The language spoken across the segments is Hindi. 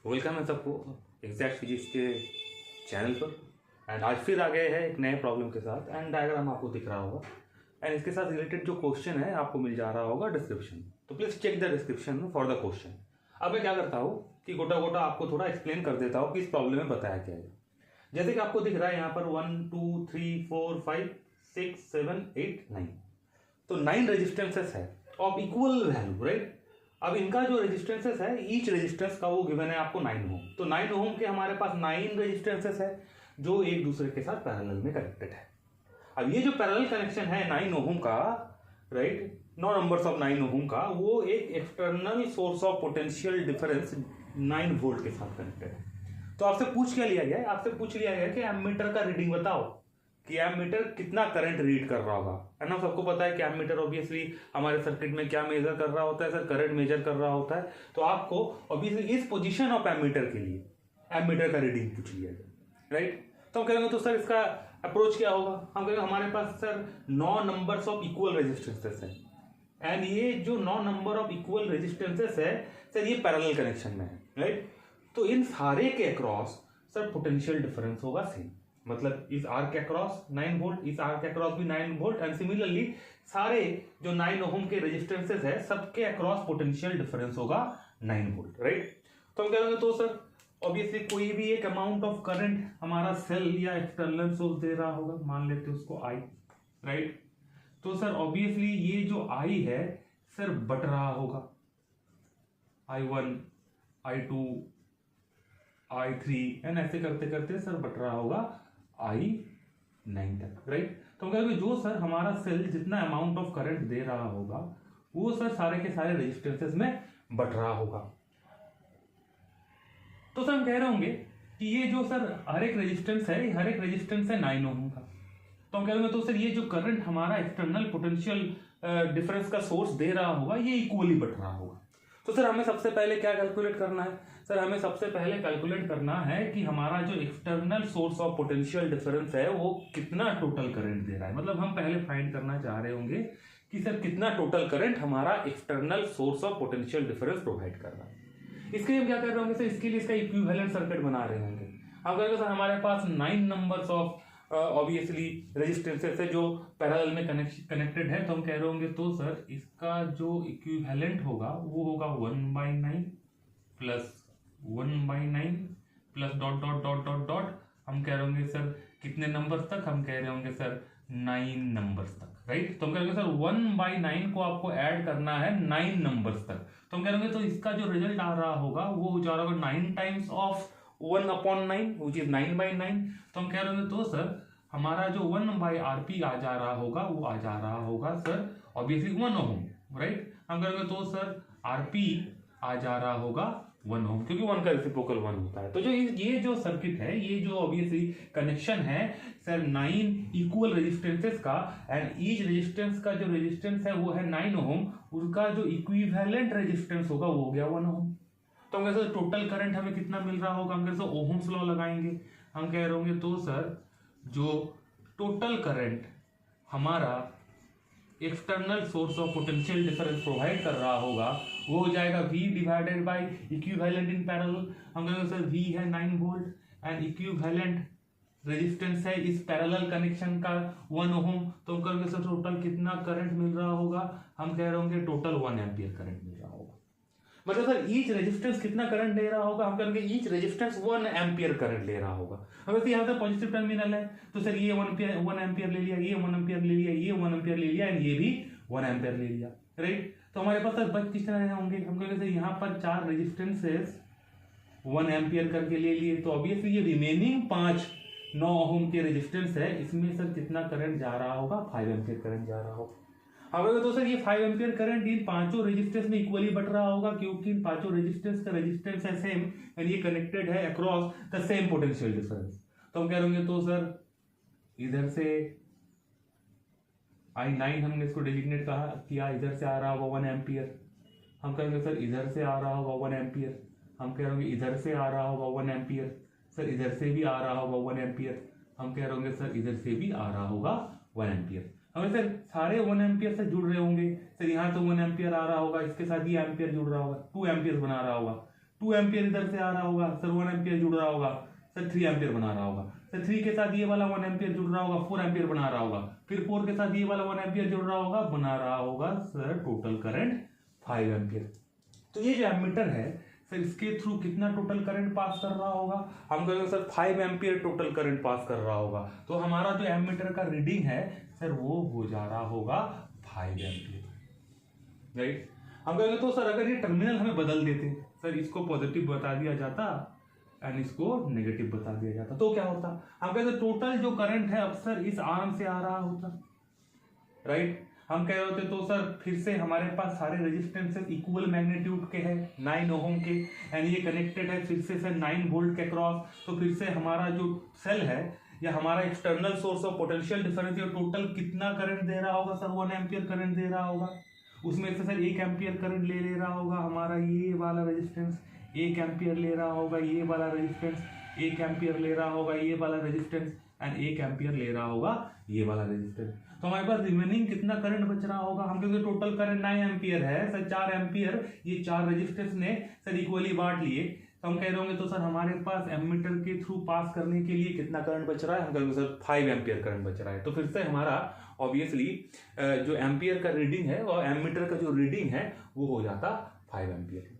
वेलकम है सबको एग्जैक्ट फिजिक्स के चैनल पर। एंड आज फिर आ गए हैं एक नए प्रॉब्लम के साथ। एंड डायग्राम आपको दिख रहा होगा एंड इसके साथ रिलेटेड जो क्वेश्चन है आपको मिल जा रहा होगा डिस्क्रिप्शन। तो please check the description for the question. अब मैं क्या करता हूँ कि गोटा गोटा आपको थोड़ा एक्सप्लेन कर देता हूँ कि इस प्रॉब्लम में बताया क्या है। जैसे कि आपको दिख रहा है यहाँ पर 1 2 3 4 5 6 7 8 9, तो 9 रेजिस्टेंसेस है ऑफ इक्वल वैल्यू, राइट। अब इनका जो रेजिस्टेंसेस है, ईच रेजिस्टेंस का वो गिवन है आपको 9 ओम। तो 9 ओम के हमारे पास 9 रेजिस्टेंसेस है जो एक दूसरे के साथ पैरेलल में कनेक्टेड है। अब ये जो पैरेलल कनेक्शन है 9 ओम का, राइट, 9 नंबर्स ऑफ 9 ओम का, वो एक external source of potential difference 9 volt के साथ कनेक्टेड है। तो आपसे पूछ क्या लिया गया है? आपसे पूछ लिया गया कि एमीटर का रीडिंग बताओ कि एमीटर कितना करंट रीड कर रहा होगा। है ना, सबको पता है कि एमीटर ऑब्वियसली हमारे सर्किट में क्या मेजर कर रहा होता है सर, करंट मेजर कर रहा होता है। तो आपको ऑब्वियसली इस पोजीशन ऑफ एमीटर के लिए एमीटर का रीडिंग पूछ लिया गया, राइट। तो हम कहेंगे तो सर इसका अप्रोच क्या होगा? हम कहेंगे हमारे पास sir 9 numbers of equal resistances है एंड ये जो 9 नंबर ऑफ इक्वल रेजिस्टेंसेस है सर ये पैरेलल कनेक्शन में है, राइट। तो इन सारे के अक्रॉस सर पोटेंशियल डिफरेंस होगा सेम, मतलब इस आर के अक्रॉस 9 वोल्ट, इस आर के अक्रॉस भी 9 वोल्ट एंड सिमिलरली सारे जो 9 ओम के रेजिस्टेंसेस है सबके अक्रॉस पोटेंशियल डिफरेंस होगा 9 वोल्ट, राइट। तो हम कहेंगे तो सर ऑब्वियसली कोई भी एक अमाउंट ऑफ करंट हमारा सेल या एक्सटर्नल सोर्स दे रहा होगा, मान लेते हैं उसको आई, राइट। तो सर ऑब्वियसली ये जो आई है सर बट रहा होगा I1 I2 I3 एंड ऐसे करते करते सर बट रहा होगा I9 तक, राइट। तो कहेंगे जो सर हमारा सेल जितना अमाउंट ऑफ करंट दे रहा होगा वो सर सारे के सारे रेजिस्टेंसेस में बट रहा होगा। तो सर हम कह रहे होंगे कि ये जो सर हर एक रेजिस्टेंस है, हर एक रेजिस्टेंस है 9 ओम का। तो हम कह रहे होंगे तो सर ये जो करंट हमारा एक्सटर्नल पोटेंशियल डिफरेंस का सोर्स दे रहा होगा ये इक्वली बट रहा होगा। तो सर हमें सबसे पहले क्या कैलकुलेट करना है? सर हमें सबसे पहले कैलकुलेट करना है कि हमारा जो external source of potential difference है वो कितना टोटल करंट दे रहा है। मतलब हम पहले फाइंड करना चाह रहे होंगे कि सर कितना टोटल करंट हमारा external source of potential difference provide कर रहा है। इसके लिए हम क्या कर रहे होंगे सर, इसके लिए इसका इक्विवेलेंट सर्किट बना रहे होंगे। हम कहेंगे सर हमारे पास 9 नंबर्स ऑफ ऑब्वियसली रेजिस्टेंसेस है जो पैरेलल में कनेक्टेड है। तो हम कह रहे होंगे तो सर इसका जो इक्विवेलेंट होगा वो होगा 1/9 plus 1/9 plus dot dot dot dot dot. हम कह रहे होंगे सर कितने नंबर्स तक? हम कह रहे होंगे सर 9 नंबर्स तक, राइट। तो हम कह रहे होंगे सर 1/9 को आपको ऐड करना है 9 नंबर्स तक। तो हम कह रहे होंगे तो इसका जो रिजल्ट आ रहा होगा वो हो जा रहा होगा 9 टाइम्स ऑफ 1/9 which is 9/9। तो हम कह रहे होंगे तो सर हमारा जो 1/RP आ जा रहा होगा वो आ जा रहा होगा सर ऑब्वियसली 1 ओम, राइट। हम कहेंगे तो सर RP आ जा रहा होगा 1 ओम, क्योंकि 1 का रेसिप्रोकल 1 होता है। तो जो ये जो सर्किट है, ये जो ऑब्वियसली कनेक्शन है सर 9 इक्वल रेजिस्टेंसेस का एंड ईच रेजिस्टेंस का जो रेजिस्टेंस है वो है 9 ओम, उसका जो इक्विवेलेंट रेजिस्टेंस होगा वो हो गया 1 ओम। तो हम कहते टोटल करंट हमें कितना मिल रहा होगा? हम कहते ओहम्स लॉ लगाएंगे। हम कह रहे होंगे तो सर जो टोटल करंट हमारा external source of potential difference provide कर रहा होगा वो हो जाएगा V divided by equivalent in parallel. हम कहेंगे सर V है 9 वोल्ट एंड इक्विवेलेंट रेजिस्टेंस है इस पैरेलल कनेक्शन का 1 ओम। तो हम कहेंगे सर टोटल कितना करंट मिल रहा होगा? हम कह रहे होंगे टोटल 1 एम्पियर करंट मिल रहा होगा। मतलब सर ईच रेजिस्टेंस कितना करंट दे रहा होगा? हम कहेंगे ईच रेजिस्टेंस 1 एम्पियर करंट ले रहा होगा। अब यहाँ पे पॉजिटिव टर्मिनल है तो सर ये 1 एम्पियर ले लिया, ये 1 एम्पियर ले लिया, ये 1 एम्पियर ले लिया एंड ये भी 1 एम्पियर ले लिया, राइट। तो हमारे पास सर बच कितना रहे होंगे? हम कहेंगे सर यहाँ पर 4 रेजिस्टेंसेस 1 एम्पियर करके ले लिए। तो ऑब्वियसली ये रिमेनिंग 5 9 ओम के रेजिस्टेंस है, इसमें सर कितना करंट जा रहा होगा? 5 एम्पियर करंट जा रहा होगा। अब तो सर ये 5 एम्पियर करंट इन पांचों रेजिस्टेंस में इक्वली बट रहा होगा क्योंकि इन पांचों रेजिस्टेंस का रेजिस्टेंस है सेम एंड ये कनेक्टेड है across the same potential difference. तो हम कह रहे होंगे तो सर इधर से I9 हमने इसको डेजिग्नेट किया, इधर से आ रहा होगा 1 एम्पियर। हम कहेंगे सर इधर से आ रहा होगा 1 एम्पियर। हम कह रहे होंगे इधर से आ रहा होगा 1 एम्पियर। सर इधर से भी आ रहा होगा 1 एम्पियर। हम कह रहे होंगे सर इधर से भी आ रहा होगा 1 एम्पियर। हमें सर सारे 1 एम्पियर से जुड़ रहे होंगे। सर यहाँ तो 1 एम्पियर आ रहा होगा, इसके साथ ये एम्पियर जुड़ रहा होगा, 2 एम्पियर बना रहा होगा। 2 एम्पियर इधर से आ रहा होगा सर, 1 एम्पियर जुड़ रहा होगा सर, 3 एम्पियर बना रहा होगा सर, 3 के साथ ये वाला 1 एम्पियर जुड़ रहा होगा, 4 एम्पियर बना रहा होगा, फिर 4 के साथ ये वाला 1 एम्पियर जुड़ रहा होगा, बना रहा होगा सर टोटल करंट 5 एम्पियर। तो ये जो एमीटर है सर, इसके थ्रू कितना टोटल करंट पास कर रहा होगा, हम कहेंगे sir 5 ampere total current pass कर रहा होगा। तो हमारा जो एमीटर का रीडिंग है सर वो हो जा रहा होगा 5 एम्पियर, राइट। हम कहेंगे तो सर अगर ये टर्मिनल हमें बदल देते सर, इसको पॉजिटिव बता दिया जाता एंड इसको नेगेटिव बता दिया जाता, तो क्या होता, हम कहते टोटल जो करंट है अब सर इस आर्म से आ रहा होता, राइट। हम कह रहे होते तो सर फिर से हमारे पास सारे रेजिस्टेंसेस इक्वल मैग्नीट्यूड के हैं 9 ओम के, एंड ये कनेक्टेड है फिर से सर 9 वोल्ट के क्रॉस। तो फिर से हमारा जो सेल है या हमारा external source of potential difference ये टोटल कितना करंट दे रहा होगा सर, 1 एम्पियर करंट दे रहा होगा। उसमें से सर 1 एम्पियर करंट ले रहा होगा हमारा ये वाला रेजिस्टेंस, 1 एम्पियर ले रहा होगा ये वाला रेजिस्टेंस, 1 एम्पियर ले रहा होगा ये वाला रेजिस्टेंस, एंड 1 एम्पियर ले रहा होगा ये वाला रेजिस्टेंस। तो हमारे पास रिमेनिंग कितना करंट बच रहा होगा, हम क्योंकि टोटल करंट 9 एम्पियर है सर, 4 एम्पियर ये 4 रेजिस्टेंस ने सर इक्वली बांट लिए। तो हम कह रहे होंगे तो सर हमारे पास एमीटर के थ्रू पास करने के लिए कितना करंट बच रहा है, हम कहेंगे सर 5 एम्पियर करंट बच रहा है। तो फिर से हमारा ऑब्वियसली जो एम्पियर का रीडिंग है और एमीटर का जो रीडिंग है वो हो जाता 5 एम्पियर।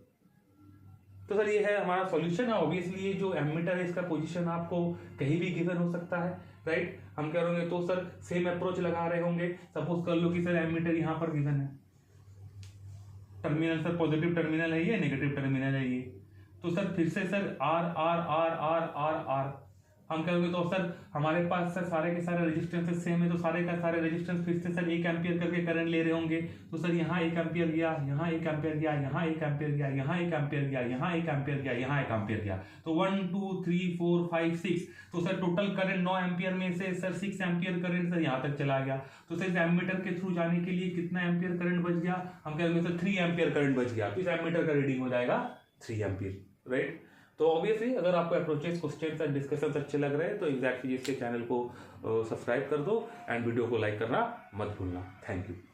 तो सर ये है हमारा सॉल्यूशन है। ऑब्वियसली ये जो एमीटर है इसका पोजीशन आपको कहीं भी गिवन हो सकता है, राइट। हम कह रहे होंगे तो सर सेम अप्रोच लगा रहे होंगे, सपोज कर लो कि सर एमीटर यहाँ पर गिवन है, टर्मिनल सर पॉजिटिव टर्मिनल है ये, नेगेटिव टर्मिनल है ये। तो सर फिर से sir R R R R R R हम कहेंगे तो सर हमारे पास सर सारे के सारे रेजिस्टेंसेस सेम है, तो सारे का सारे रेजिस्टेंस फिर से सर 1 एम्पियर करके करंट ले रहे होंगे। तो सर यहाँ 1 एम्पियर गया, यहाँ 1 एम्पियर गया, यहाँ 1 एम्पियर गया, यहाँ 1 एम्पियर गया, यहाँ 1 एम्पियर गया, यहाँ 1 एम्पियर गया। तो 1 2 3 4 5 6, तो सर टोटल करंट 9 एम्पियर में से सर 6 एम्पियर करंट सर यहाँ तक चला गया। तो सर इस एमीटर के थ्रू जाने के लिए कितना एम्पियर करंट बच गया, हम कहेंगे सर 3 एम्पियर करंट बच गया। तो इस एमीटर का रीडिंग हो जाएगा 3 एम्पियर, राइट। तो ऑब्वियसली अगर आपको अप्रोचेस क्वेश्चन और डिस्कशन अच्छे लग रहे हैं तो एग्जैक्ट फिजिक्स के चैनल को सब्सक्राइब कर दो एंड वीडियो को लाइक करना मत भूलना। Thank you.